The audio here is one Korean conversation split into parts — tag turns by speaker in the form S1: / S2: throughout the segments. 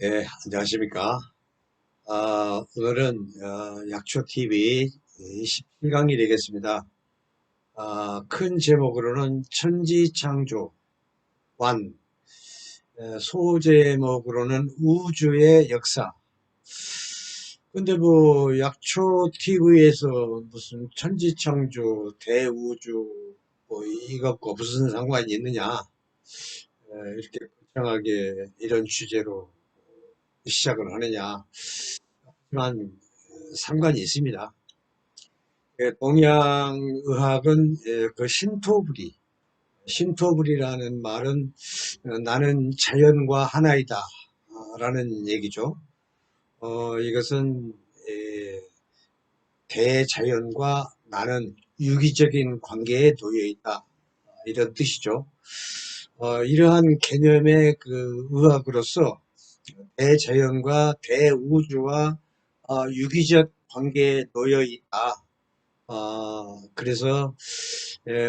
S1: 네, 안녕하십니까. 오늘은 약초TV 27강이 되겠습니다. 큰 제목으로는 천지창조, 완, 소제목으로는 우주의 역사. 근데 뭐 약초TV에서 무슨 천지창조, 대우주 뭐 이것과 무슨 상관이 있느냐, 이렇게 거창하게 이런 주제로 시작을 하느냐. 하지만 상관이 있습니다. 동양의학은 그 신토불이라는 말은 나는 자연과 하나이다 라는 얘기죠. 이것은 에, 대자연과 나는 유기적인 관계에 놓여 있다 이런 뜻이죠. 이러한 개념의 그 의학으로서 대자연과 대우주와 유기적 관계에 놓여 있다. 그래서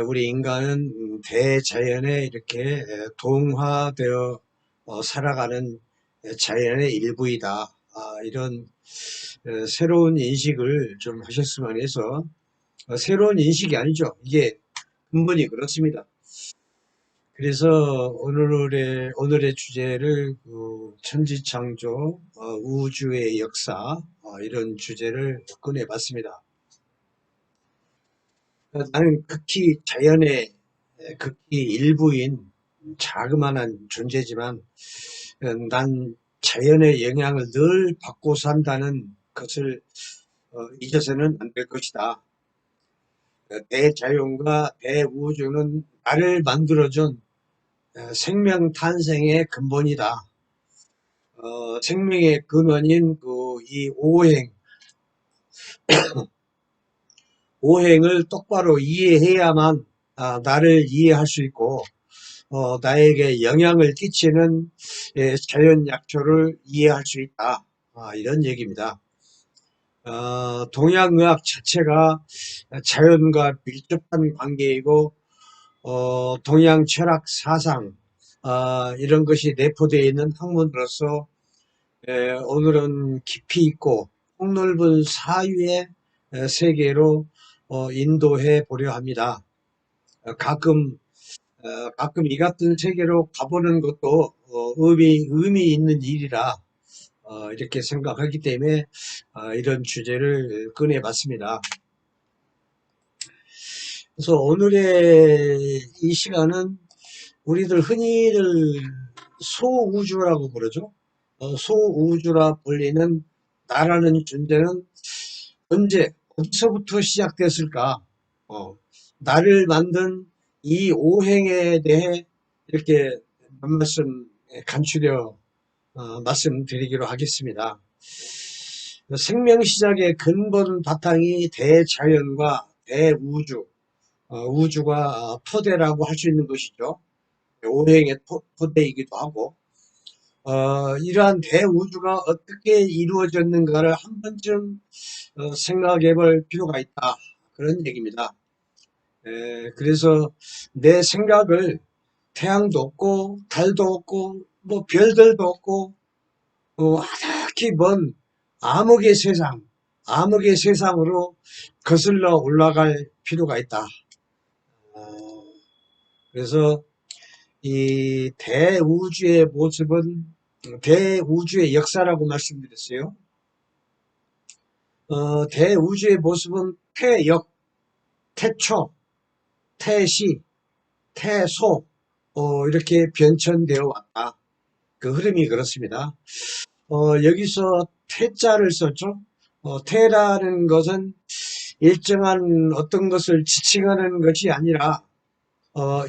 S1: 우리 인간은 대자연에 이렇게 동화되어 살아가는 자연의 일부이다. 이런 새로운 인식을 좀 하셨으면 해서, 새로운 인식이 아니죠. 이게 근본이 그렇습니다. 그래서 오늘의 주제를 그 천지창조, 우주의 역사, 이런 주제를 꺼내봤습니다. 나는 극히 자연의 극히 일부인 자그마한 존재지만 난 자연의 영향을 늘 받고 산다는 것을 잊어서는 안 될 것이다. 대자연과 대우주는 나를 만들어준 생명 탄생의 근본이다. 생명의 근원인 그 이 오행을 똑바로 이해해야만 나를 이해할 수 있고 나에게 영향을 끼치는 자연 약초를 이해할 수 있다. 이런 얘기입니다. 동양의학 자체가 자연과 밀접한 관계이고 동양 철학 사상 이런 것이 내포되어 있는 학문으로서 오늘은 깊이 있고 폭넓은 사유의 세계로 인도해 보려 합니다. 가끔 가끔 이 같은 세계로 가보는 것도 의미 있는 일이라 이렇게 생각하기 때문에 이런 주제를 꺼내봤습니다. 그래서 오늘의 이 시간은 우리들 흔히들 소우주라고 부르죠. 소우주라 불리는 나라는 존재는 언제 어디서부터 시작됐을까? 나를 만든 이 오행에 대해 이렇게 몇 말씀 간추려 말씀드리기로 하겠습니다. 생명 시작의 근본 바탕이 대자연과 대우주, 우주가 토대라고 할 수 있는 것이죠. 오행의 토대이기도 하고, 이러한 대우주가 어떻게 이루어졌는가를 한 번쯤 생각해 볼 필요가 있다. 그런 얘기입니다. 그래서 내 생각을 태양도 없고, 달도 없고, 뭐 별들도 없고, 하나키 먼 암흑의 세상으로 거슬러 올라갈 필요가 있다. 어, 그래서 이 대우주의 모습은 대우주의 역사라고 말씀드렸어요. 대우주의 모습은 태역, 태초, 태시, 태소 이렇게 변천되어 왔다. 그 흐름이 그렇습니다. 여기서 태자를 썼죠. 태라는 것은 일정한 어떤 것을 지칭하는 것이 아니라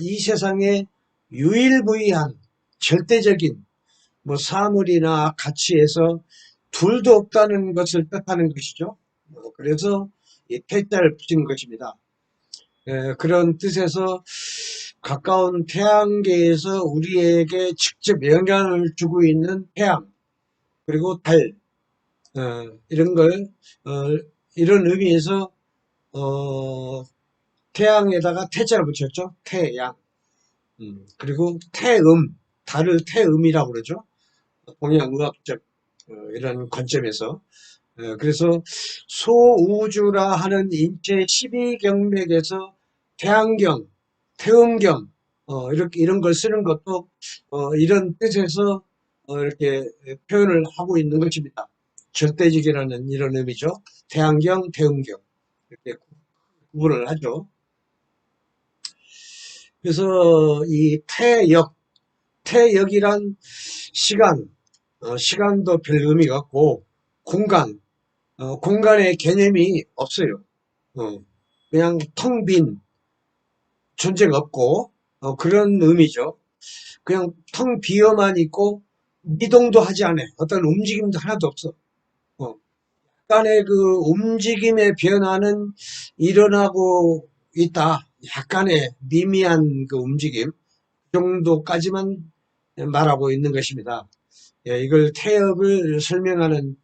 S1: 이 세상에 유일무이한 절대적인 뭐 사물이나 가치에서 둘도 없다는 것을 뜻하는 것이죠. 그래서 이 태자를 붙인 것입니다. 그런 뜻에서 가까운 태양계에서 우리에게 직접 영향을 주고 있는 태양 그리고 달 이런 걸 이런 의미에서 어, 태양에다가 태자를 붙였죠. 태양. 그리고 태음, 달을 태음이라고 그러죠. 동양의학적 이런 관점에서. 그래서 소우주라 하는 인체 12경맥에서 태양경, 태음경 이렇게 이런 걸 쓰는 것도 이런 뜻에서 이렇게 표현을 하고 있는 것입니다. 절대적이라는 이런 의미죠. 태양경, 태음경 이렇게 구분을 하죠. 그래서 이 태역이란 시간, 시간도 별 의미가 없고 공간의 개념이 없어요. 그냥 텅 빈 존재가 없고 그런 의미죠. 그냥 텅 비어만 있고 미동도 하지 않아. 어떤 움직임도 하나도 없어. 약간의 그 움직임의 변화는 일어나고 있다. 약간의 미미한 그 움직임 정도까지만 말하고 있는 것입니다. 이걸 태엽을 설명하는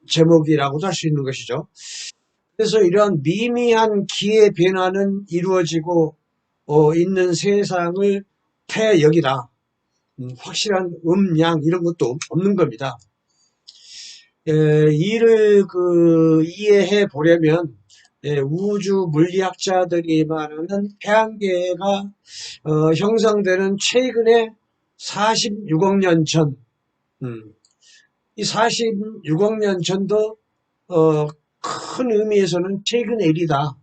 S1: 제목이라고도 할 수 있는 것이죠. 그래서 이러한 미미한 기의 변화는 이루어지고 있는 세상을 태역이라 확실한 양 이런 것도 없는 겁니다. 이를 이해해 보려면 우주 물리학자들이 말하는 태양계가 형성되는 최근에 46억 년 전, 이 46억 년 전도 큰 의미에서는 최근의 일이다.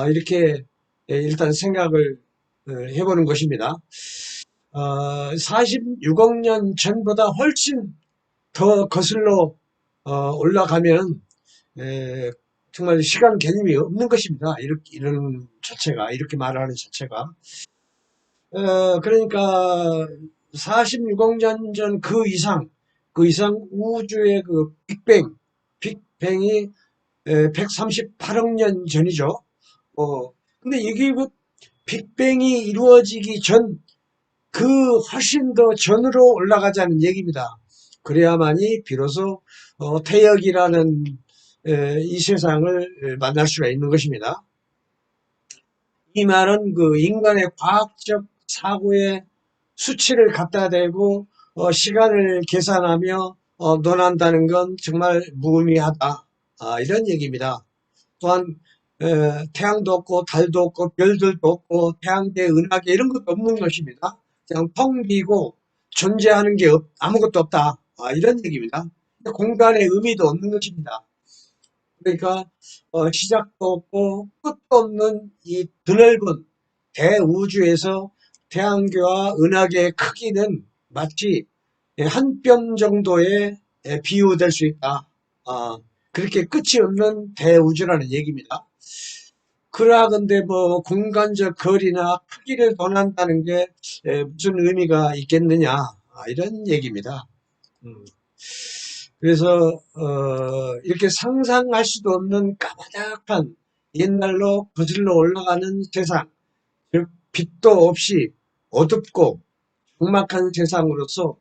S1: 이렇게 일단 생각을 해보는 것입니다. 46억 년 전보다 훨씬 더 거슬러 올라가면 정말 시간 개념이 없는 것입니다. 이런 자체가 이렇게 말하는 자체가 그러니까 46억 년 전 그 이상 우주의 그 빅뱅이 138억 년 전이죠. 근데 이게 그 빅뱅이 이루어지기 전 그 훨씬 더 전으로 올라가자는 얘기입니다. 그래야만이 비로소 태역이라는 이 세상을 만날 수가 있는 것입니다. 이 말은 그 인간의 과학적 사고에 수치를 갖다 대고 시간을 계산하며 논한다는 건 정말 무의미하다. 이런 얘기입니다. 또한 태양도 없고 달도 없고 별들도 없고 태양계, 은하계 이런 것도 없는 것입니다. 그냥 텅 비고 존재하는 게 아무것도 없다. 이런 얘기입니다. 공간의 의미도 없는 것입니다. 그러니까 시작도 없고 끝도 없는 이 드넓은 대우주에서 태양계와 은하계의 크기는 마치 한 뼘 정도에 비유될 수 있다. 그렇게 끝이 없는 대우주라는 얘기입니다. 그러하건대 뭐 공간적 거리나 크기를 논한다는 게 무슨 의미가 있겠느냐 이런 얘기입니다. 그래서 이렇게 상상할 수도 없는 까마득한 옛날로 거슬러 올라가는 세상, 즉 빛도 없이 어둡고 적막한 세상으로서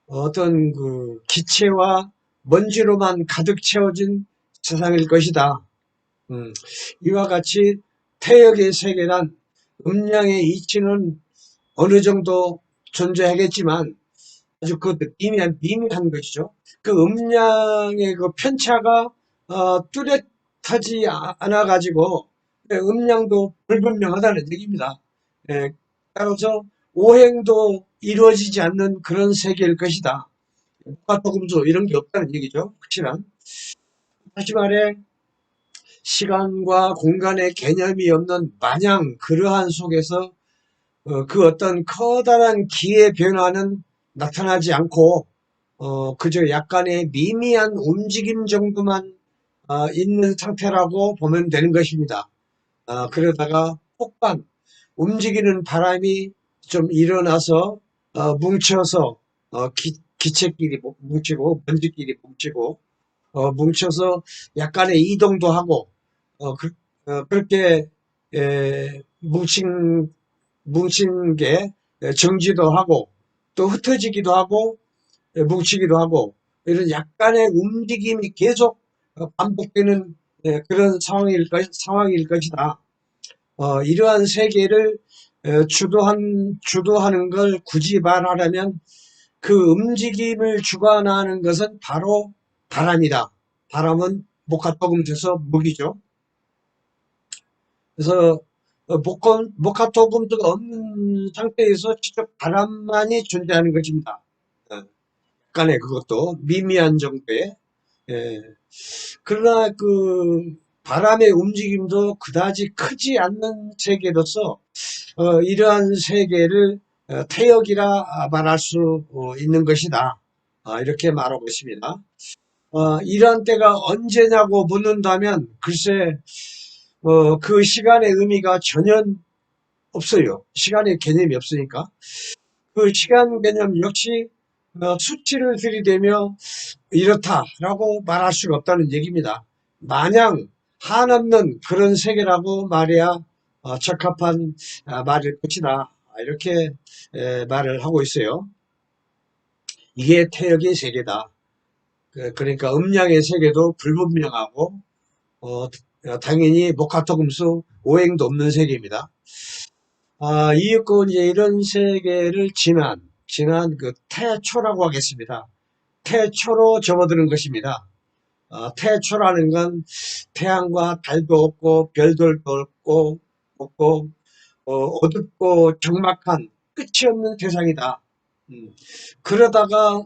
S1: 어떤 그 기체와 먼지로만 가득 채워진 세상일 것이다. 이와 같이 태역의 세계란 음양의 이치는 어느 정도 존재하겠지만 아주 그 미미한 것이죠. 그 음량의 그 편차가 뚜렷하지 않아 가지고 음량도 불분명하다는 얘기입니다. 따라서 오행도 이루어지지 않는 그런 세계일 것이다. 목화토금수 이런 게 없다는 얘기죠. 확실한. 다시 말해 시간과 공간의 개념이 없는 마냥 그러한 속에서 그 어떤 커다란 기의 변화는 나타나지 않고 그저 약간의 미미한 움직임 정도만 있는 상태라고 보면 되는 것입니다. 그러다가 혹간 움직이는 바람이 좀 일어나서 뭉쳐서 기체끼리 뭉치고 먼지끼리 뭉치고 뭉쳐서 약간의 이동도 하고 그렇게 뭉친 게 정지도 하고 또 흩어지기도 하고 뭉치기도 하고 이런 약간의 움직임이 계속 반복되는 그런 상황일 것이다. 이러한 세계를 주도하는 걸 굳이 말하려면 그 움직임을 주관하는 것은 바로 바람이다. 바람은 목화토금수에서 무기죠. 그래서 목화토금수가 없는 상태에서 직접 바람만이 존재하는 것입니다. 약간의 그것도 미미한 정도의. 예. 그러나 그 바람의 움직임도 그다지 크지 않는 세계로서 이러한 세계를 태역이라 말할 수 있는 것이다. 이렇게 말하고 있습니다. 이러한 때가 언제냐고 묻는다면 글쎄 그 시간의 의미가 전혀 없어요. 시간의 개념이 없으니까. 그 시간 개념 역시 수치를 들이대며 이렇다라고 말할 수가 없다는 얘기입니다. 마냥 한없는 그런 세계라고 말해야 적합한 말일 것이다. 이렇게 말을 하고 있어요. 이게 태역의 세계다. 그러니까 음양의 세계도 불분명하고 당연히 목화토금수 오행도 없는 세계입니다. 이윽고 이제 이런 세계를 지난 그 태초라고 하겠습니다. 태초로 접어드는 것입니다. 태초라는 건 태양과 달도 없고 별들도 없고 어둡고 적막한 끝이 없는 세상이다. 그러다가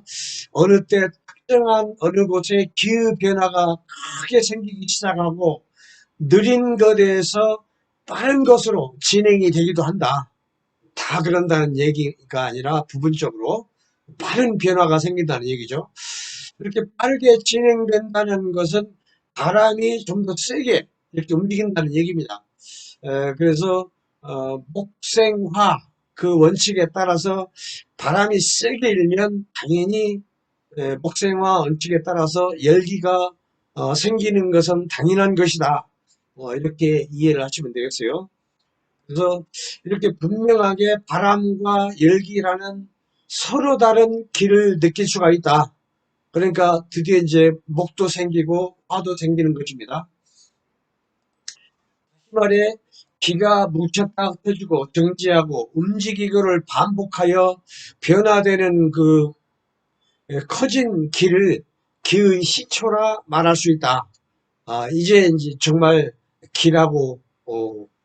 S1: 어느 때 특정한 어느 곳에 기후 변화가 크게 생기기 시작하고 느린 것에서 빠른 것으로 진행이 되기도 한다. 다 그런다는 얘기가 아니라 부분적으로 빠른 변화가 생긴다는 얘기죠. 이렇게 빠르게 진행된다는 것은 바람이 좀 더 세게 이렇게 움직인다는 얘기입니다. 그래서 목생화 그 원칙에 따라서 바람이 세게 일면 당연히 목생화 원칙에 따라서 열기가 생기는 것은 당연한 것이다. 이렇게 이해를 하시면 되겠어요. 그래서 이렇게 분명하게 바람과 열기라는 서로 다른 길을 느낄 수가 있다. 그러니까 드디어 이제 목도 생기고 화도 생기는 것입니다. 말에 기가 뭉쳤다 흩어지고 정지하고 움직이고를 반복하여 변화되는 그 커진 길을 기의 시초라 말할 수 있다. 이제 정말 기라고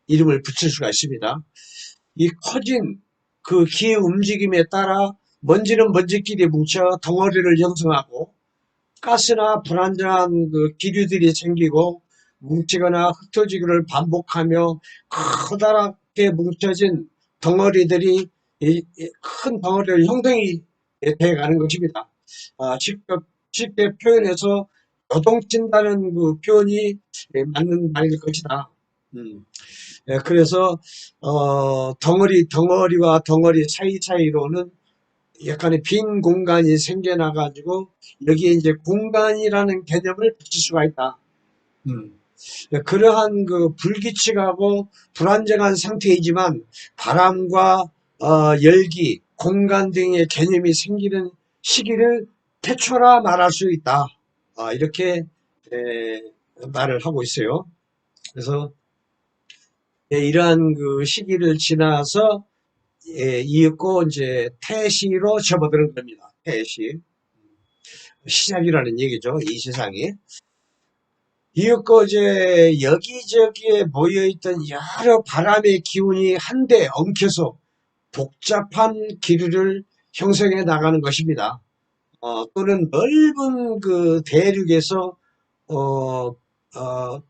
S1: 이름을 붙일 수가 있습니다. 이 커진 그 기의 움직임에 따라 먼지는 먼지끼리 뭉쳐 덩어리를 형성하고 가스나 불안정한 그 기류들이 생기고 뭉치거나 흩어지기를 반복하며 커다랗게 뭉쳐진 덩어리들이 큰 덩어리를 형성이 돼가는 것입니다. 직접 쉽게 표현해서 요동친다는 그 표현이 맞는 말일 것이다. 그래서 덩어리와 덩어리 사이사이로는 약간의 빈 공간이 생겨나 가지고 여기에 이제 공간이라는 개념을 붙일 수가 있다. 음. 그러한 그 불규칙하고 불안정한 상태이지만 바람과 열기, 공간 등의 개념이 생기는 시기를 태초라 말할 수 있다. 이렇게 말을 하고 있어요. 그래서 이러한 그 시기를 지나서 이윽고 이제 태시로 접어드는 겁니다. 태시. 시작이라는 얘기죠. 이 세상이. 이윽고 이제 여기저기에 모여있던 여러 바람의 기운이 한데 엉켜서 복잡한 기류를 형성해 나가는 것입니다. 또는 넓은 그 대륙에서 어, 어,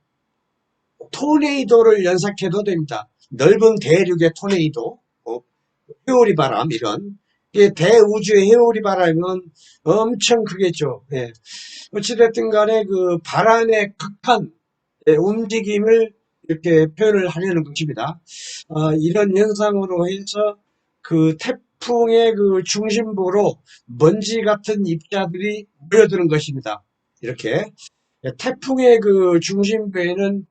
S1: 토네이도를 연상해도 됩니다. 넓은 대륙의 토네이도, 회오리 바람 이런 대우주의 회오리 바람은 엄청 크겠죠. 예. 어찌됐든 간에 그 바람의 극한 움직임을 이렇게 표현을 하려는 것입니다. 이런 현상으로 해서 그 태풍의 그 중심부로 먼지 같은 입자들이 모여드는 것입니다. 이렇게 태풍의 그 중심부에는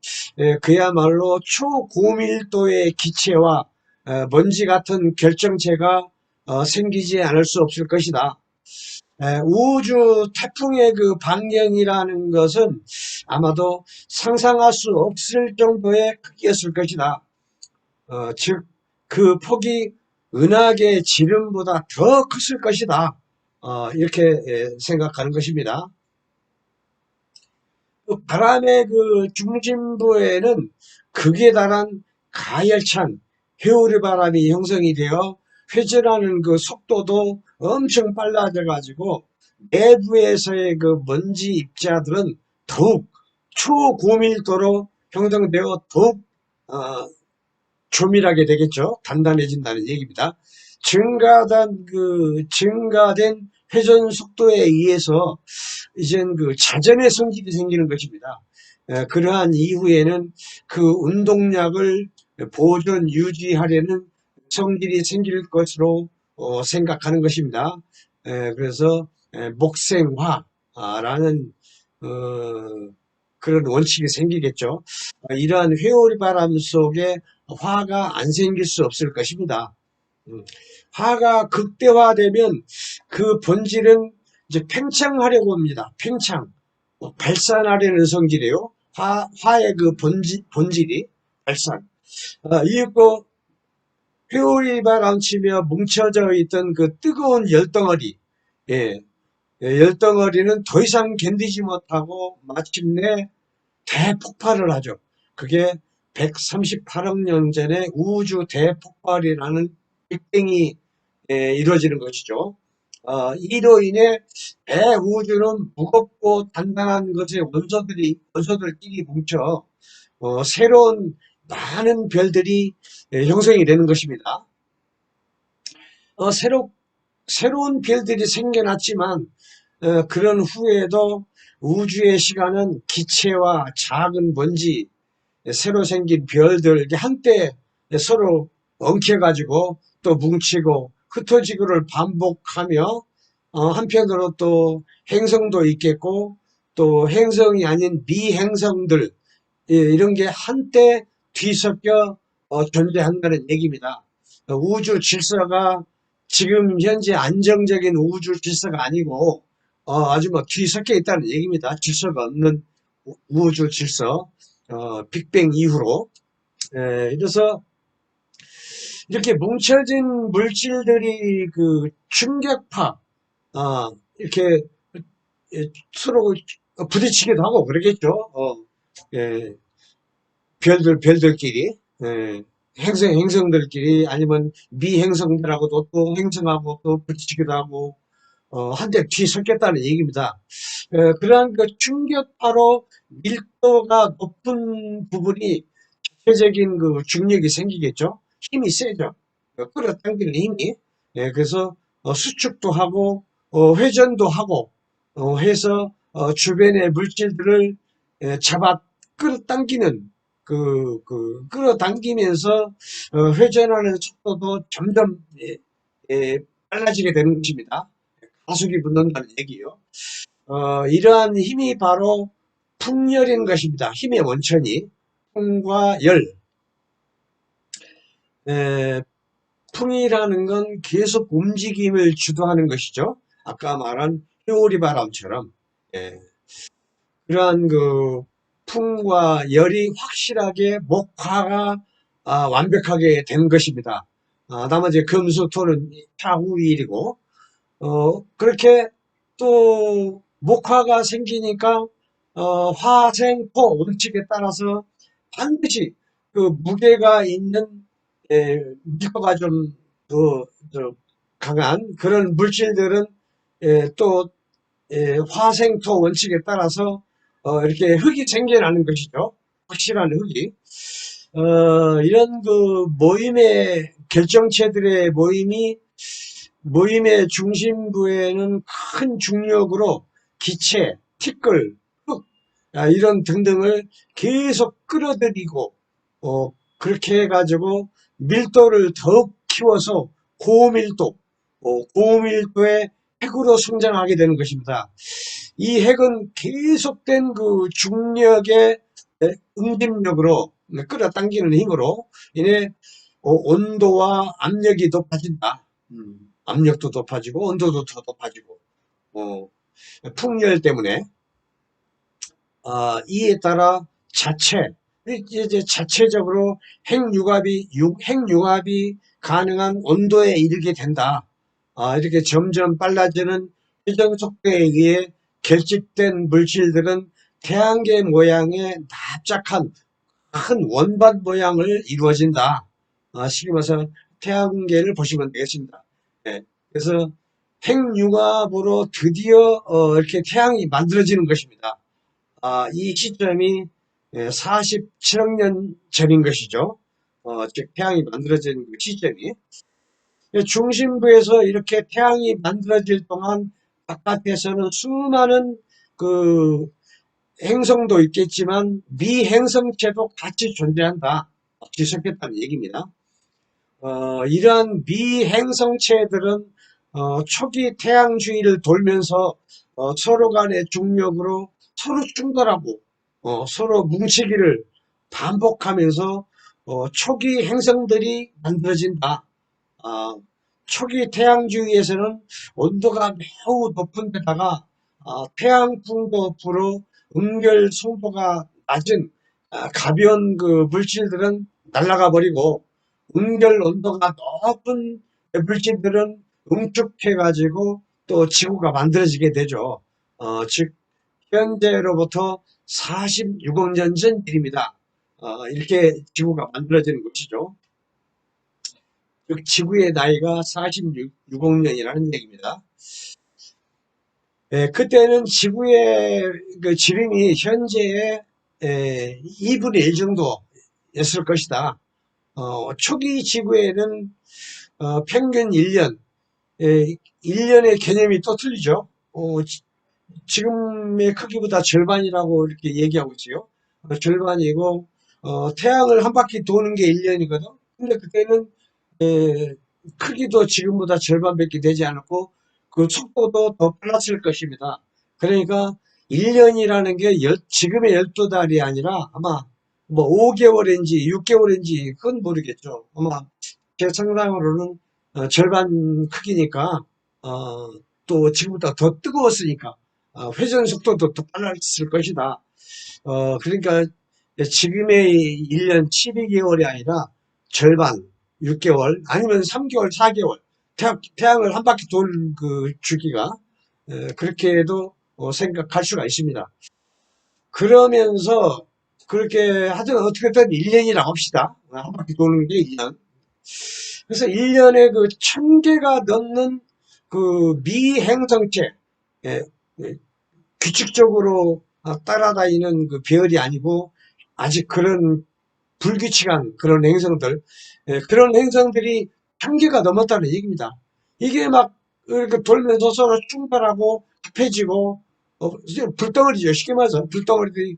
S1: 그야말로 초고밀도의 기체와 먼지 같은 결정체가 생기지 않을 수 없을 것이다. 우주 태풍의 그 방향이라는 것은 아마도 상상할 수 없을 정도의 크기였을 것이다. 즉, 그 폭이 은하계 지름보다 더 컸을 것이다. 이렇게 생각하는 것입니다. 그 바람의 그 중심부에는 극에 달한 가열찬 회오리 바람이 형성이 되어 회전하는 그 속도도 엄청 빨라져 가지고 내부에서의 그 먼지 입자들은 더욱 초고밀도로 형성되어 더욱 어, 조밀하게 되겠죠. 단단해진다는 얘기입니다. 증가된 회전 속도에 의해서 이젠 그 자전의 성질이 생기는 것입니다. 그러한 이후에는 그 운동량을 보존 유지하려는 성질이 생길 것으로 생각하는 것입니다. 그래서 목생화라는 그런 원칙이 생기겠죠. 이러한 회오리 바람 속에 화가 안 생길 수 없을 것입니다. 화가 극대화되면 그 본질은 이제 팽창하려고 합니다. 팽창. 발산하려는 성질이에요. 화의 그 본질이 발산. 이윽고 회오리 바람 치며 뭉쳐져 있던 그 뜨거운 열덩어리, 예, 열덩어리는 더 이상 견디지 못하고 마침내 대폭발을 하죠. 그게 138억 년 전에 우주 대폭발이라는 빅뱅이 이루어지는 것이죠. 이로 인해 대우주는 무겁고 단단한 것의 원소들끼리 뭉쳐 새로운 많은 별들이 형성이 되는 것입니다. 어, 새로, 새로운 별들이 생겨났지만 그런 후에도 우주의 시간은 기체와 작은 먼지, 새로 생긴 별들 이렇게 한때 서로 엉켜가지고 또 뭉치고 흩어지고를 반복하며 한편으로 또 행성도 있겠고 또 행성이 아닌 미행성들 이런 게 한때 뒤섞여 존재한다는 얘기입니다. 우주 질서가 지금 현재 안정적인 우주 질서가 아니고 아주 뭐 뒤섞여 있다는 얘기입니다. 질서가 없는 우주 질서, 빅뱅 이후로. 그래서 이렇게 뭉쳐진 물질들이 그 충격파, 이렇게 서로 부딪히기도 하고 그러겠죠. 예, 별들끼리, 행성들끼리 아니면 미행성들하고도 또 행성하고 또 부딪히기도 하고, 한데 뒤섞였다는 얘기입니다. 그러한 그 충격파로 밀도가 높은 부분이 자체적인 그 중력이 생기겠죠. 힘이 세죠. 끌어당기는 힘이. 그래서 수축도 하고 회전도 하고 해서 주변의 물질들을 잡아 끌어당기는 끌어당기면서 회전하는 속도도 점점 빨라지게 되는 것입니다. 가속이 붙는다는 얘기예요. 이러한 힘이 바로 풍열인 것입니다. 힘의 원천이 풍과 열. 풍이라는 건 계속 움직임을 주도하는 것이죠. 아까 말한 회오리 바람처럼. 예. 그러한 그 풍과 열이 확실하게 목화가 완벽하게 된 것입니다. 나머지 금수, 토는 차후일이고 그렇게 또 목화가 생기니까 화생토 원칙에 따라서 반드시 그 무게가 있는 밀도가 좀 더 강한 그런 물질들은 또 화생토 원칙에 따라서 이렇게 흙이 생겨나는 것이죠. 확실한 흙이. 이런 그 모임의 결정체들의 모임의 중심부에는 큰 중력으로 기체, 티끌, 흙 이런 등등을 계속 끌어들이고 그렇게 해가지고 밀도를 더욱 키워서 고밀도의 핵으로 성장하게 되는 것입니다. 이 핵은 계속된 그 중력의 응집력으로 끌어당기는 힘으로 인해 온도와 압력이 높아진다. 압력도 높아지고 온도도 더 높아지고 풍열 때문에 이에 따라 이제 자체적으로 핵융합이 가능한 온도에 이르게 된다. 이렇게 점점 빨라지는 최정 속도에 의해 결집된 물질들은 태양계 모양의 납작한 큰 원반 모양을 이루어진다. 쉽게 말해서 태양계를 보시면 되겠습니다. 예, 그래서 핵융합으로 드디어 이렇게 태양이 만들어지는 것입니다. 이 시점이 47억 년 전인 것이죠. 즉 태양이 만들어진 그 시점이. 중심부에서 이렇게 태양이 만들어질 동안 바깥에서는 수많은 그 행성도 있겠지만 미행성체도 같이 존재한다. 지속했다는 얘기입니다. 이러한 미행성체들은 초기 태양 주위를 돌면서 서로 간의 중력으로 서로 충돌하고 서로 뭉치기를 반복하면서 초기 행성들이 만들어진다. 아, 초기 태양 주위에서는 온도가 매우 높은 데다가 태양풍도 불어 응결 송도가 낮은 가벼운 그 물질들은 날아가 버리고 응결 온도가 높은 물질들은 응축해 가지고 또 지구가 만들어지게 되죠. 즉 현재로부터 46억 년 전 일입니다. 이렇게 지구가 만들어지는 것이죠. 즉 지구의 나이가 46억 년이라는 얘기입니다. 그때는 지구의 그 지름이 현재의 2분의 1 정도였을 것이다. 초기 지구에는 평균 1년, 1년의 개념이 또 틀리죠. 지금의 크기보다 절반이라고 이렇게 얘기하고 있어요. 절반이고, 태양을 한 바퀴 도는 게 1년이거든. 근데 그때는 크기도 지금보다 절반밖에 되지 않았고 그 속도도 더 빨랐을 것입니다. 그러니까 1년이라는 게 지금의 12달이 아니라 아마 뭐 5개월인지 6개월인지 그건 모르겠죠. 아마 제 상상으로는 절반 크기니까 또 지금보다 더 뜨거웠으니까 회전 속도도 더 빨랐을 것이다. 그러니까 지금의 1년 12개월이 아니라 절반 6개월 아니면 3개월 4개월 태양을 한 바퀴 돌 그 주기가 그렇게도 생각할 수가 있습니다. 그러면서 그렇게 하여튼 어떻게든 1년이라고 합시다. 한 바퀴 도는 게 1년. 그래서 1년에 그 1000개가 넘는 그 미행성체, 예, 규칙적으로 따라다니는 그 별이 아니고 아직 그런 불규칙한 그런 행성들, 그런 행성들이 1000개가 넘었다는 얘기입니다. 이게 막 이렇게 돌면서 서로 충돌하고 합해지고 불덩어리죠. 쉽게 말해서 불덩어리들이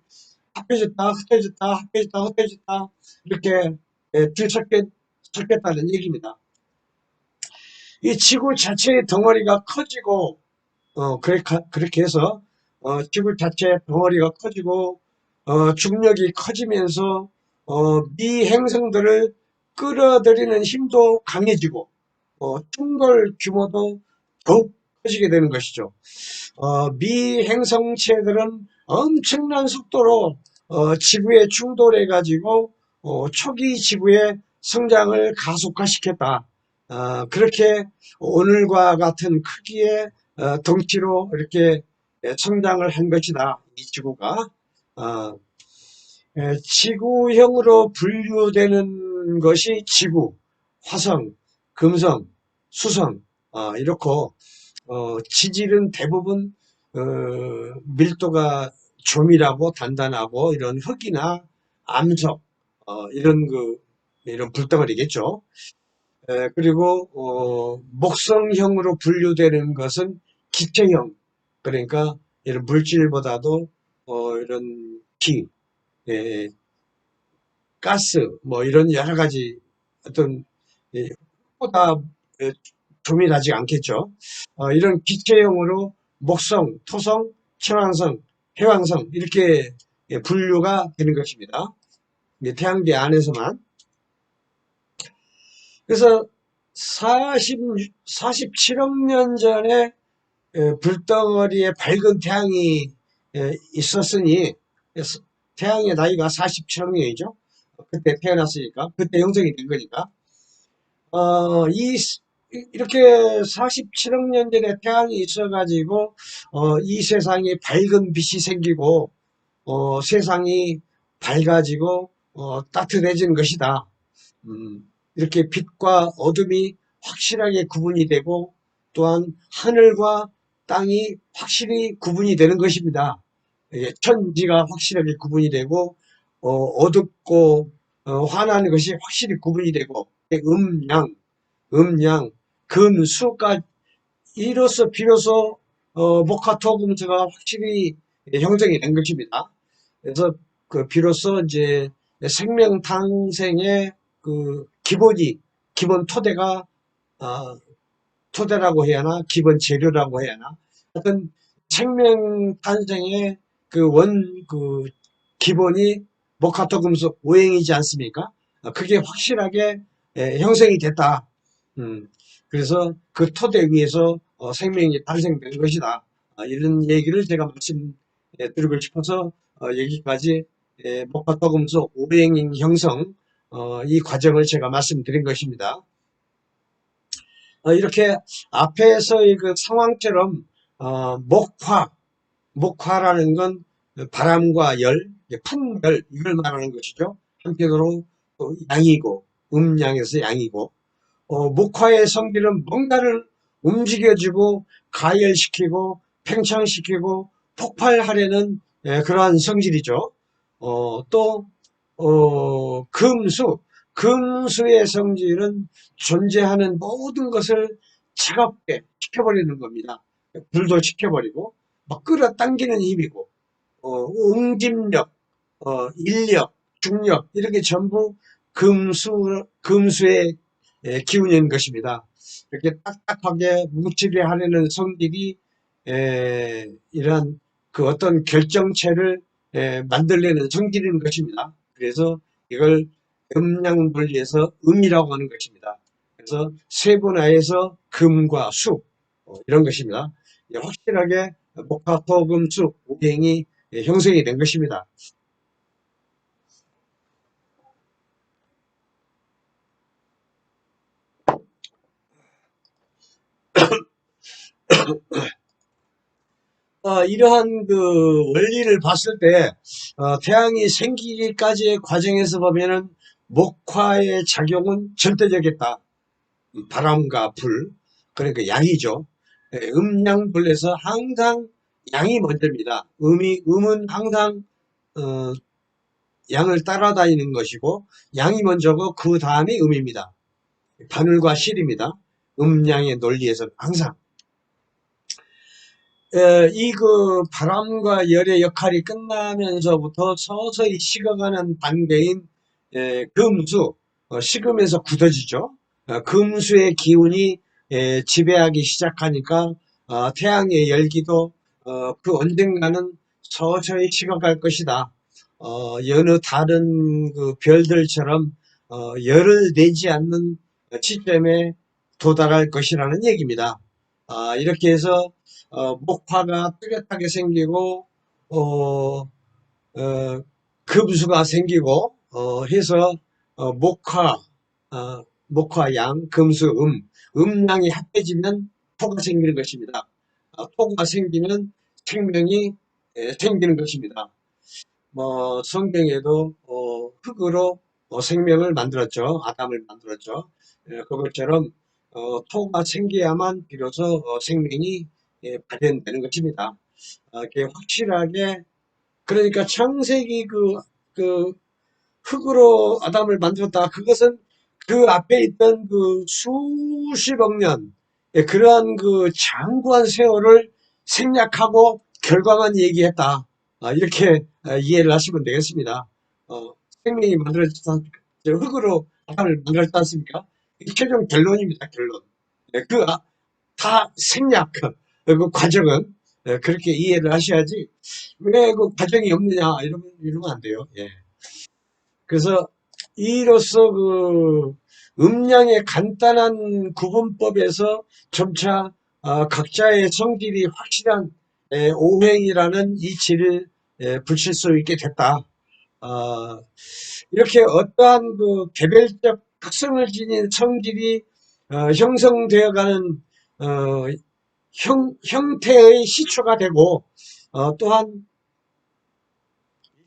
S1: 합해졌다 흩어졌다 합해졌다 흩어졌다 이렇게 뒤섞였다는 얘기입니다. 이 지구 자체의 덩어리가 커지고 그렇게 해서 지구 자체 덩어리가 커지고 중력이 커지면서 미행성들을 끌어들이는 힘도 강해지고 충돌 규모도 더욱 커지게 되는 것이죠. 미행성체들은 엄청난 속도로 지구에 충돌해 가지고 초기 지구의 성장을 가속화시켰다. 그렇게 오늘과 같은 크기의 덩치로 이렇게 성장을 한 것이다. 이 지구가. 지구형으로 분류되는 것이 지구, 화성, 금성, 수성, 이렇고, 지질은 대부분, 밀도가 조밀하고 단단하고, 이런 흙이나 암석, 이런 불덩어리겠죠. 그리고, 목성형으로 분류되는 것은 기체형, 그러니까 이런 물질보다도, 이런 기, 예, 가스, 뭐 이런 여러 가지 어떤 보다 조밀하지 않겠죠. 이런 기체형으로 목성, 토성, 천왕성, 해왕성 이렇게 분류가 되는 것입니다. 태양계 안에서만. 그래서 47억 년 전에 불덩어리에 밝은 태양이 있었으니 태양의 나이가 47억 년이죠. 그때 태어났으니까 그때 형성이 된 거니까 이 이렇게 47억 년 전에 태양이 있어가지고 이 세상에 밝은 빛이 생기고 세상이 밝아지고 따뜻해진 것이다. 이렇게 빛과 어둠이 확실하게 구분이 되고 또한 하늘과 땅이 확실히 구분이 되는 것입니다. 천지가 확실하게 구분이 되고 어둡고 환한 것이 확실히 구분이 되고 음양, 금수가 이로써 비로소 목화토금수가 확실히 형성이 된 것입니다. 그래서 그 비로소 이제 생명 탄생의 그 기본 토대가 어, 토대라고 해야 하나 기본 재료라고 해야 하나 하여튼 생명 탄생의 그 기본이 목화토 금속 오행이지 않습니까? 그게 확실하게 형성이 됐다. 음, 그래서 그 토대 위에서 생명이 탄생된 것이다. 이런 얘기를 제가 말씀드리고 싶어서 여기까지 목화토 금속 오행 형성 이 과정을 제가 말씀드린 것입니다. 이렇게 앞에서의 그 상황처럼 목화라는 건 바람과 열, 풍열 이걸 말하는 것이죠. 한편으로 또 양이고 음양에서 양이고 목화의 성질은 뭔가를 움직여주고 가열시키고 팽창시키고 폭발하려는 그러한 성질이죠. 또 금수의 성질은 존재하는 모든 것을 차갑게 식혀버리는 겁니다. 불도 식혀버리고 막 끌어당기는 힘이고 응집력, 인력, 중력 이렇게 전부 금수의 기운인 것입니다. 이렇게 딱딱하게 묵직하게 하려는 성질이 이러한 그 어떤 결정체를 만들려는 성질인 것입니다. 그래서 이걸 음양분리에서 음이라고 하는 것입니다. 그래서 세분화해서 금과 수 이런 것입니다. 확실하게 목화토금수 오행이 형성이 된 것입니다. 이러한 그 원리를 봤을 때 태양이 생기기까지의 과정에서 보면은 목화의 작용은 절대적이다. 바람과 불, 그러니까 양이죠. 음양불에서 항상 양이 먼저입니다. 음은 항상 어, 양을 따라다니는 것이고 양이 먼저고 그 다음에 음입니다. 바늘과 실입니다. 음양의 논리에서는 항상 이 그 바람과 열의 역할이 끝나면서부터 서서히 식어가는 단계인 금수, 식으면서 굳어지죠. 금수의 기운이 지배하기 시작하니까 태양의 열기도 그 언젠가는 서서히 식어갈 것이다. 여느 다른 그 별들처럼 열을 내지 않는 시점에 도달할 것이라는 얘기입니다. 이렇게 해서 목화가 뚜렷하게 생기고 금수가 생기고 해서 목화, 목화양, 금수, 음양이 합해지면 토가 생기는 것입니다. 토가 생기면 생명이 생기는 것입니다. 뭐 성경에도 흙으로 생명을 만들었죠. 아담을 만들었죠. 그것처럼 토가 생겨야만 비로소 생명이 발현되는 것입니다. 이렇게 확실하게 그러니까 창세기 그 흙으로 아담을 만들었다. 그것은 그 앞에 있던 그 수십억 년 그러한 그 장구한 세월을 생략하고 결과만 얘기했다. 이렇게 이해를 하시면 되겠습니다. 생명이 만들어졌다. 흙으로 아담을 만들었지 않습니까? 이 최종 결론입니다. 결론. 다 생략 그 과정은 그렇게 이해를 하셔야지 왜 그 과정이 없느냐 이러면 안 돼요. 예. 그래서 이로써 그 음양의 간단한 구분법에서 점차 각자의 성질이 확실한 오행이라는 이치를 붙일 수 있게 됐다. 이렇게 어떠한 그 개별적 특성을 지닌 성질이 형성되어가는 형태의 시초가 되고 또한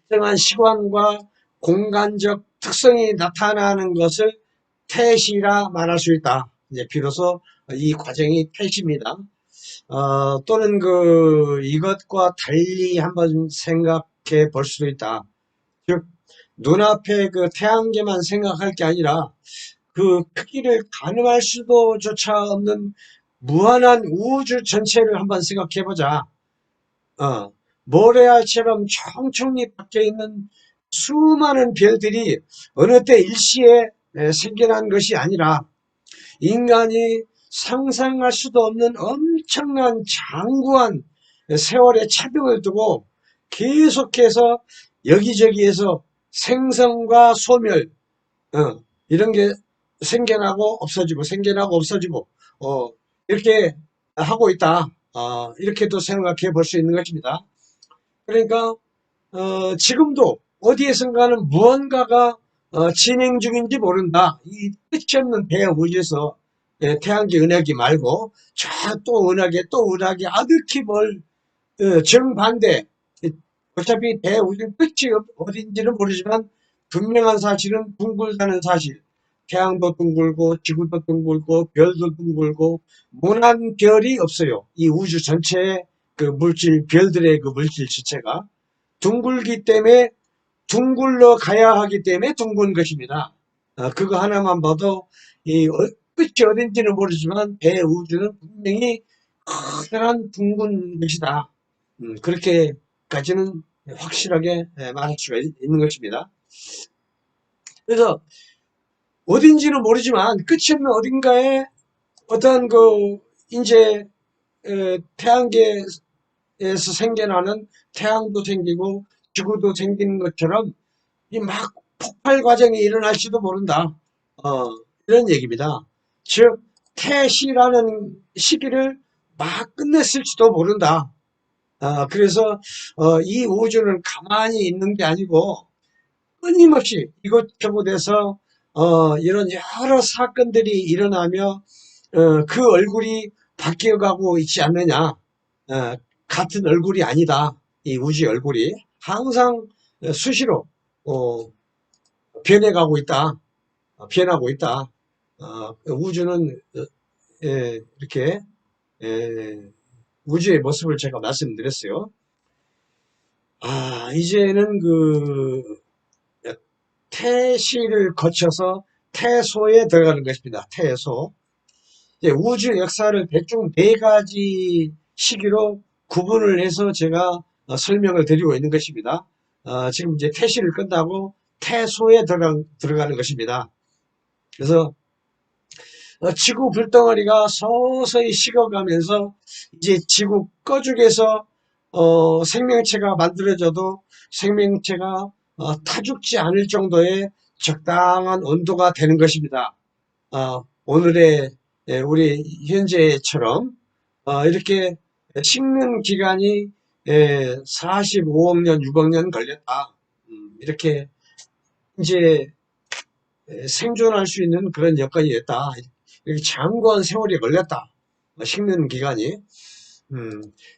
S1: 일정한 시간과 공간적 특성이 나타나는 것을 태시라 말할 수 있다. 이제 비로소 이 과정이 태시입니다. 또는 이것과 달리 한번 생각해 볼 수도 있다. 즉, 눈앞에 태양계만 생각할 게 아니라 그 크기를 가늠할 수도 조차 없는 무한한 우주 전체를 한번 생각해 보자. 모래알처럼 총총히 박혀 있는 수많은 별들이 어느 때 일시에 생겨난 것이 아니라 인간이 상상할 수도 없는 엄청난 장구한 세월의 차벽을 두고 계속해서 여기저기에서 생성과 소멸, 이런 게 생겨나고 없어지고 생겨나고 없어지고 이렇게 하고 있다. 이렇게도 생각해 볼 수 있는 것입니다. 그러니까 지금도 어디에선가는 무언가가 진행 중인지 모른다. 이 끝이 없는 대우주에서 태양계 은하계 말고 저 또 은하계 또 은하계 아득히 멀 정반대. 어차피 대우주 끝이 어딘지는 모르지만 분명한 사실은 둥글다는 사실. 태양도 둥글고 지구도 둥글고 별도 둥글고 무한 별이 없어요. 이 우주 전체의 물질, 별들의 물질 자체가 둥글기 때문에 둥글러 가야 하기 때문에 둥근 것입니다. 그거 하나만 봐도 이 끝이 어딘지는 모르지만 대우주는 분명히 커다란 둥근 것이다. 그렇게까지는 확실하게 말할 수가 있는 것입니다. 그래서 어딘지는 모르지만 끝이 없는 어딘가에 어떤 이제 태양계에서 생겨나는 태양도 생기고 지구도 생기는 것처럼 이 막 폭발 과정이 일어날지도 모른다. 이런 얘기입니다. 즉 태시라는 시기를 막 끝냈을지도 모른다. 그래서 이 우주는 가만히 있는 게 아니고 끊임없이 이곳저곳에서 이런 여러 사건들이 일어나며 그 얼굴이 바뀌어가고 있지 않느냐. 같은 얼굴이 아니다. 이 우주의 얼굴이 항상 수시로 변해가고 있다. 변하고 있다. 우주는 이렇게 우주의 모습을 제가 말씀드렸어요. 이제는 태시를 거쳐서 태소에 들어가는 것입니다. 태소. 우주 역사를 대충 네 가지 시기로 구분을 해서 제가 설명을 드리고 있는 것입니다. 지금 이제 태시를 끝나고 태소에 들어가는 것입니다. 그래서 지구 불덩어리가 서서히 식어가면서 이제 지구 꺼죽에서 생명체가 만들어져도 생명체가 타죽지 않을 정도의 적당한 온도가 되는 것입니다. 오늘의 우리 현재처럼 이렇게 식는 기간이 45억 년, 6억 년 걸렸다. 이렇게 이제 생존할 수 있는 그런 여건이 됐다. 이렇게 장구한 세월이 걸렸다. 식는 기간이.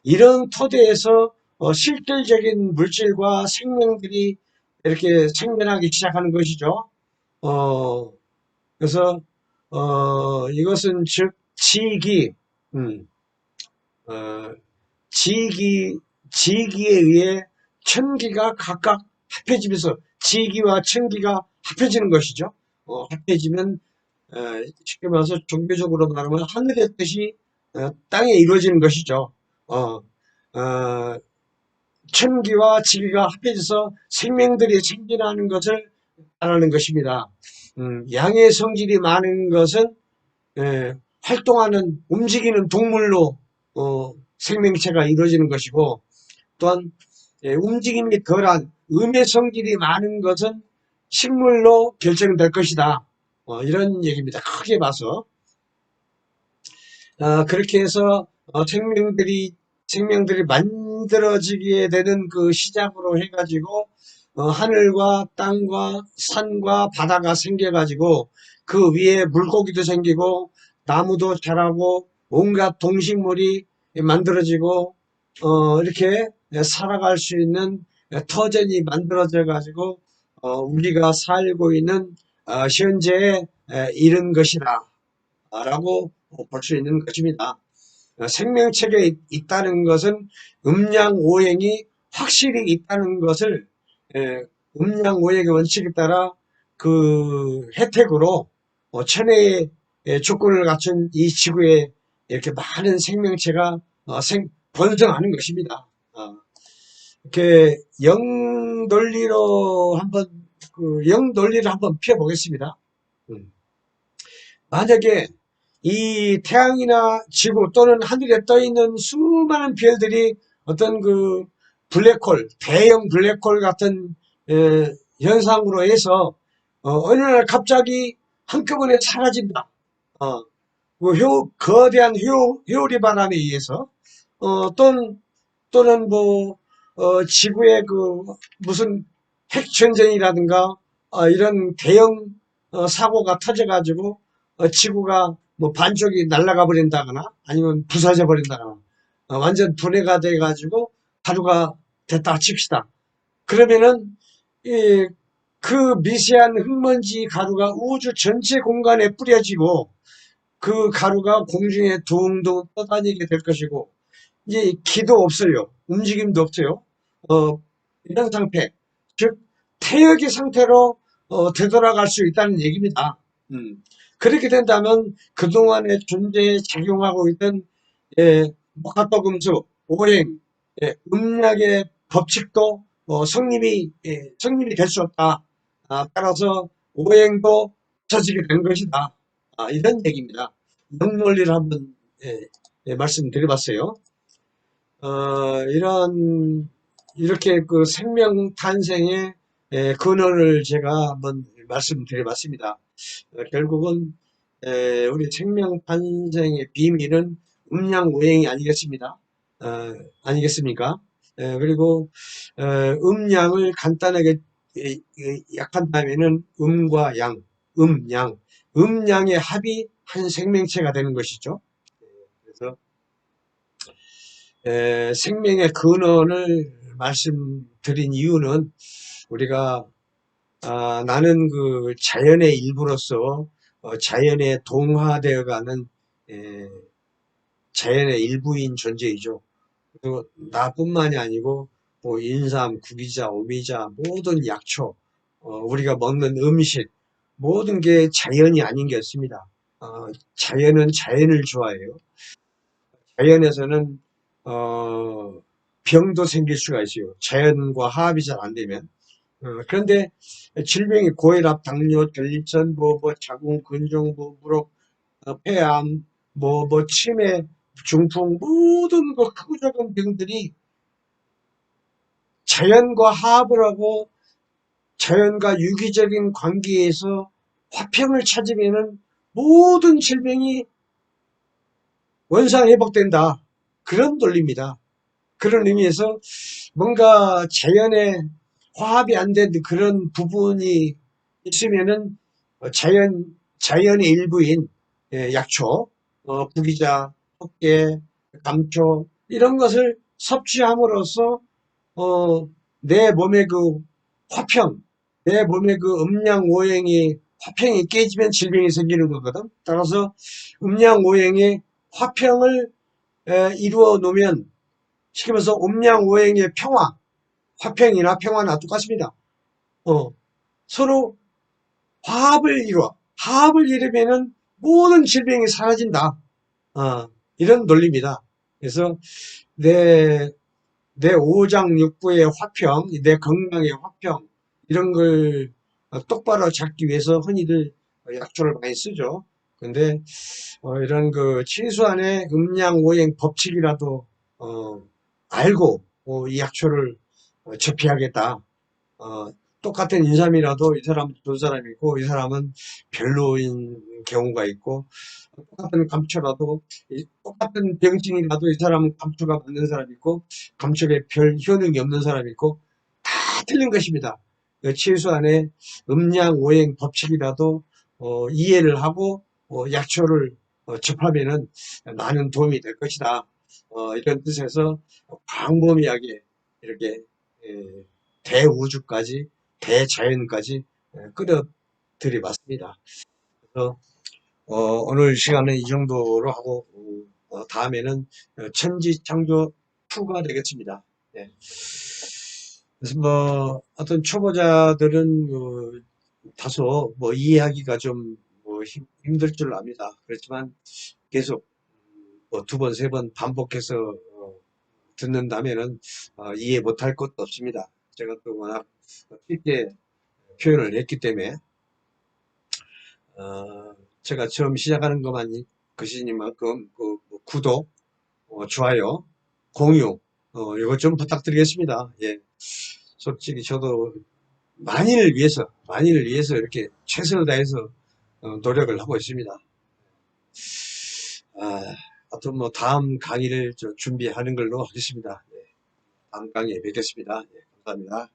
S1: 이런 토대에서 실질적인 물질과 생명들이 이렇게 생겨나기 시작하는 것이죠. 그래서 이것은 즉 지기, 지기에 의해 천기가 각각 합해지면서 지기와 천기가 합해지는 것이죠. 합해지면 쉽게 말해서 종교적으로 말하면 하늘의 뜻이 땅에 이루어지는 것이죠. 천기와 지기가 합해져서 생명들이 생겨나는 것을 말하는 것입니다. 양의 성질이 많은 것은 활동하는 움직이는 동물로 생명체가 이루어지는 것이고 또한 움직임이 덜한 음의 성질이 많은 것은 식물로 결정될 것이다. 이런 얘기입니다. 크게 봐서 그렇게 해서 생명들이 만들어지게 되는 그 시작으로 해가지고 하늘과 땅과 산과 바다가 생겨가지고 그 위에 물고기도 생기고 나무도 자라고 온갖 동식물이 만들어지고 이렇게 살아갈 수 있는 터전이 만들어져 가지고 우리가 살고 있는 현재에 이른 것이다 라고 볼 수 있는 것입니다. 생명체계 있다는 것은 음양오행이 확실히 있다는 것을 음양오행의 원칙에 따라 그 혜택으로 천혜의 조건을 갖춘 이 지구에 이렇게 많은 생명체가 번성하는 것입니다. 이렇게 영논리로 한번 영논리를 한번 피워보겠습니다. 만약에 이 태양이나 지구 또는 하늘에 떠 있는 수많은 별들이 어떤 그 블랙홀, 대형 블랙홀 같은 현상으로 해서 어느 날 갑자기 한꺼번에 사라진다. 거대한 회오리 바람에 의해서 또는 뭐 지구의 그 무슨 핵전쟁이라든가 이런 대형 사고가 터져가지고 지구가 뭐 반쪽이 날아가 버린다거나 아니면 부서져 버린다거나 완전 분해가 돼 가지고 가루가 됐다 칩시다. 그러면은 그 미세한 흙먼지 가루가 우주 전체 공간에 뿌려지고 그 가루가 공중에 둥둥 떠다니게 될 것이고 이제 기도 없어요. 움직임도 없어요. 이런 상태, 즉 태역의 상태로 되돌아갈 수 있다는 얘기입니다. 그렇게 된다면 그동안의 존재에 작용하고 있던 목화토금수, 오행, 음력의 법칙도 성립이 될 수 없다. 따라서 오행도 없어지게 된 것이다. 이런 얘기입니다. 영논리를 한번 말씀드려봤어요. 이렇게 그 생명 탄생의 근원을 제가 한번 말씀드려봤습니다. 결국은 우리 생명 탄생의 비밀은 음양오행이 아니겠습니다. 아니겠습니까? 그리고 음양을 간단하게 약한다면은 음과 양, 음양, 음양의 합이 한 생명체가 되는 것이죠. 그래서 생명의 근원을 말씀드린 이유는 우리가 나는 그 자연의 일부로서 자연에 동화되어가는 자연의 일부인 존재이죠. 그리고 나뿐만이 아니고 뭐 인삼, 구기자, 오미자, 모든 약초, 우리가 먹는 음식 모든 게 자연이 아닌 게 없습니다. 자연은 자연을 좋아해요. 자연에서는 병도 생길 수가 있어요. 자연과 화합이 잘 안 되면. 그런데 질병이 고혈압, 당뇨, 전립선, 자궁, 근종, 무록, 폐암, 치매, 중풍 모든 그 크고 작은 병들이 자연과 화합을 하고 자연과 유기적인 관계에서 화평을 찾으면은 모든 질병이 원상 회복된다. 그런 논리입니다. 그런 의미에서 뭔가 자연에 화합이 안 된 그런 부분이 있으면은 자연의 일부인 약초, 구기자, 헛개, 감초 이런 것을 섭취함으로써 내 몸의 그 화평, 내 몸의 그 음양오행이 화평이 깨지면 질병이 생기는 거거든. 따라서 음양오행의 화평을 이루어 놓으면 쉽게 말해서 음양오행의 평화, 화평이나 평화나 똑같습니다. 서로 화합을 이루면은 모든 질병이 사라진다. 이런 논리입니다. 그래서 내 오장육부의 화평, 내 건강의 화평, 이런 걸 똑바로 잡기 위해서 흔히들 약초를 많이 쓰죠. 근데, 이런 그 최소한의 음양오행 법칙이라도, 알고, 이 약초를 접해야겠다. 어, 똑같은 인삼이라도 이 사람은 좋은 사람이 있고, 이 사람은 별로인 경우가 있고, 똑같은 감초라도 똑같은 병증이라도 이 사람은 감초가 맞는 사람이 있고 감초에 별 효능이 없는 사람이 있고 다 틀린 것입니다. 최소한의 음양 오행 법칙이라도 이해를 하고 약초를 접하면은 많은 도움이 될 것이다. 이런 뜻에서 광범위하게 이렇게 에, 대우주까지 대자연까지 끌어들여봤습니다. 그래서 오늘 시간은 이 정도로 하고 다음에는 천지창조 2가 되겠습니다. 예. 그래서 뭐 어떤 초보자들은 다소 뭐 이해하기가 좀뭐 힘들 줄 압니다. 그렇지만 계속 뭐 두 번, 세 번 반복해서 듣는다면은 이해 못할 것도 없습니다. 제가 또 워낙 쉽게 표현을 했기 때문에 제가 처음 시작하는 것이니만큼 뭐 구독, 좋아요, 공유 이거 좀 부탁드리겠습니다. 예, 솔직히 저도 만인을 위해서 이렇게 최선을 다해서 노력을 하고 있습니다. 아, 아무튼 뭐 다음 강의를 준비하는 걸로 하겠습니다. 예, 다음 강의에 뵙겠습니다. 예, 감사합니다.